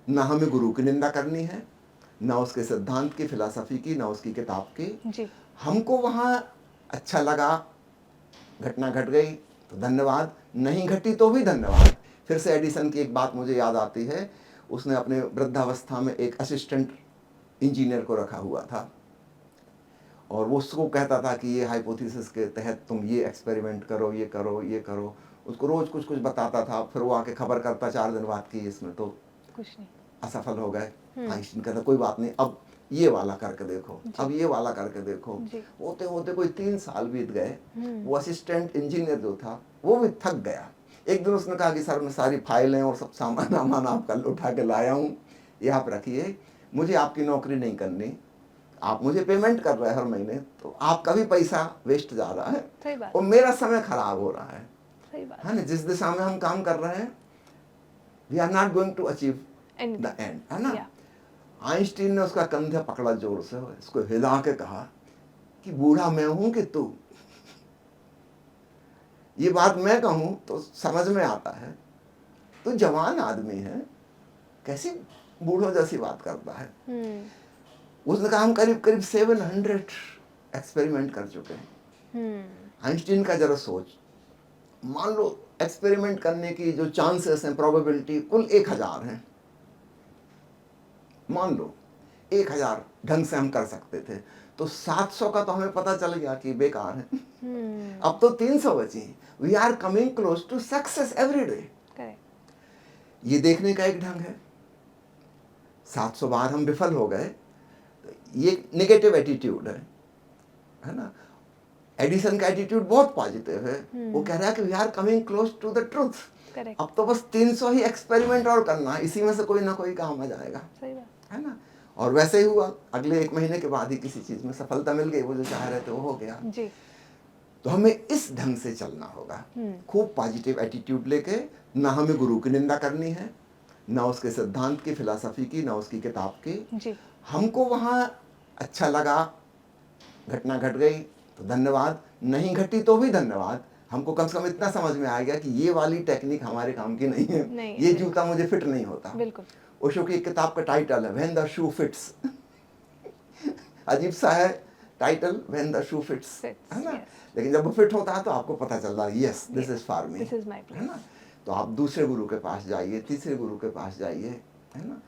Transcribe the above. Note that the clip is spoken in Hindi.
ना हमें गुरु की निंदा करनी है, ना उसके सिद्धांत की, फिलॉसफी की, ना उसकी किताब की। जी। हमको वहाँ अच्छा लगा, घटना घट गई तो धन्यवाद, नहीं घटी तो भी धन्यवाद। फिर से एडिसन की एक बात मुझे याद आती है, उसने अपने वृद्धावस्था में एक असिस्टेंट इंजीनियर को रखा हुआ था और वो उसको कहता था कि ये हाइपोथेसिस के तहत तुम ये एक्सपेरिमेंट करो, ये करो, ये करो। उसको रोज कुछ कुछ बताता था, फिर वो आके खबर करता 4 दिन बाद कि इसमें तो कुछ नहीं, असफल हो गए। आइंस्टीन कहता कोई बात नहीं, अब ये वाला करके देखो, अब ये वाला करके देखो। होते होते कोई 3 साल बीत गए। वो असिस्टेंट इंजीनियर जो था वो भी थक गया। एक दिन उसने कहा कि सर मैं सारी फाइलें और सब सामान वामान आपका उठा के लाया हूँ, ये आप रखिए, मुझे आपकी नौकरी नहीं करनी, आप मुझे पेमेंट कर रहे हैं हर महीने, तो आपका भी पैसा वेस्ट जा रहा है। सही बात। और मेरा समय खराब हो रहा है। सही बात है ना, जिस दिशा में हम काम कर रहे हैं, we are not going to achieve Anything. The end, है ना। Yeah. आइंस्टीन ने उसका कंधा पकड़ा जोर से, इसको हिला के कहा कि बूढ़ा मैं हूं कि तू, ये बात मैं कहूं तो समझ में आता है, तू जवान आदमी है, कैसी बूढ़ों जैसी बात करता है। उसने कहा हम करीब करीब 700 एक्सपेरिमेंट कर चुके हैं। आइंस्टीन का जरा सोच, मान लो एक्सपेरिमेंट करने की जो चांसेस हैं, प्रोबेबिलिटी कुल 1000 हैं। मान लो 1000 ढंग से हम कर सकते थे, तो 700 का तो हमें पता चल गया कि बेकार है। अब तो 300 बची। We are coming close to success every day. ये देखने का एक ढंग है। 700 बार हम विफल हो गए, तो ये नेगेटिव एटीट्यूड है ना। एडिसन का एटीट्यूड बहुत पॉजिटिव है। वो कह रहा है कि we are coming close to the truth. अब तो बस 300 ही एक्सपेरिमेंट और करना है, इसी में से कोई ना कोई काम आ जाएगा। सही बात है ना। और वैसे ही हुआ, अगले 1 महीने के बाद ही किसी चीज में सफलता मिल गई, वो जो चाह रहे थे वो हो गया जी। तो हमें इस ढंग से चलना होगा, खूब पॉजिटिव एटीट्यूड लेके। ना हमें गुरु की निंदा करनी है, ना उसके सिद्धांत की, फिलॉसफी की, ना उसकी किताब की जी। हमको वहाँ अच्छा लगा, घटना घट गई तो धन्यवाद, नहीं घटी तो भी धन्यवाद। हमको कम से कम इतना समझ में आ गया कि ये वाली टेक्निक हमारे काम की नहीं है, नहीं, ये जूता मुझे फिट नहीं होता। बिल्कुल। ओशो की एक किताब का टाइटल है व्हेन द शू फिट्स। अजीब सा है title, when the shoe fits, है ना। लेकिन जब वो फिट होता है तो आपको पता चलता है yes this is for me, है ना। तो आप दूसरे गुरु के पास जाइए, तीसरे गुरु के पास जाइए, है ना।